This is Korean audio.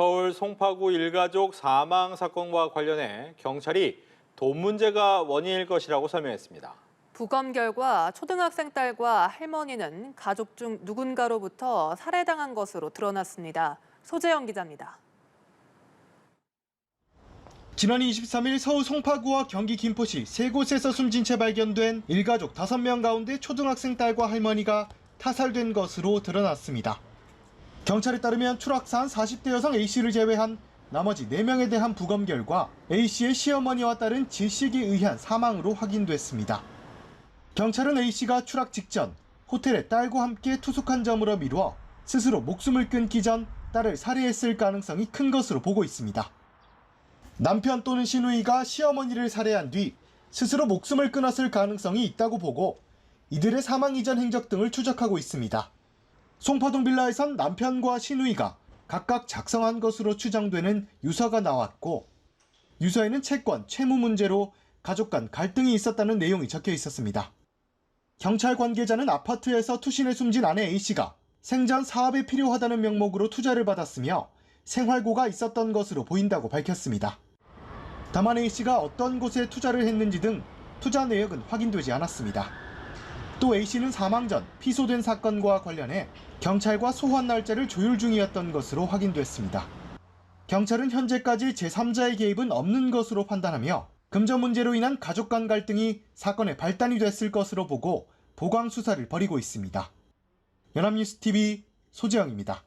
서울 송파구 일가족 사망 사건과 관련해 경찰이 돈 문제가 원인일 것이라고 설명했습니다. 부검 결과 초등학생 딸과 할머니는 가족 중 누군가로부터 살해당한 것으로 드러났습니다. 소재영 기자입니다. 지난 23일 서울 송파구와 경기 김포시 세 곳에서 숨진 채 발견된 일가족 5명 가운데 초등학생 딸과 할머니가 타살된 것으로 드러났습니다. 경찰에 따르면 추락사한 40대 여성 A씨를 제외한 나머지 4명에 대한 부검 결과 A씨의 시어머니와 딸은 질식에 의한 사망으로 확인됐습니다. 경찰은 A씨가 추락 직전 호텔에 딸과 함께 투숙한 점으로 미루어 스스로 목숨을 끊기 전 딸을 살해했을 가능성이 큰 것으로 보고 있습니다. 남편 또는 시누이가 시어머니를 살해한 뒤 스스로 목숨을 끊었을 가능성이 있다고 보고 이들의 사망 이전 행적 등을 추적하고 있습니다. 송파동 빌라에선 남편과 시누이가 각각 작성한 것으로 추정되는 유서가 나왔고 유서에는 채권, 채무 문제로 가족 간 갈등이 있었다는 내용이 적혀 있었습니다. 경찰 관계자는 아파트에서 투신해 숨진 아내 A씨가 생전 사업에 필요하다는 명목으로 투자를 받았으며 생활고가 있었던 것으로 보인다고 밝혔습니다. 다만 A씨가 어떤 곳에 투자를 했는지 등 투자 내역은 확인되지 않았습니다. 또 A씨는 사망 전 피소된 사건과 관련해 경찰과 소환 날짜를 조율 중이었던 것으로 확인됐습니다. 경찰은 현재까지 제3자의 개입은 없는 것으로 판단하며 금전 문제로 인한 가족 간 갈등이 사건의 발단이 됐을 것으로 보고 보강 수사를 벌이고 있습니다. 연합뉴스TV 소재영입니다.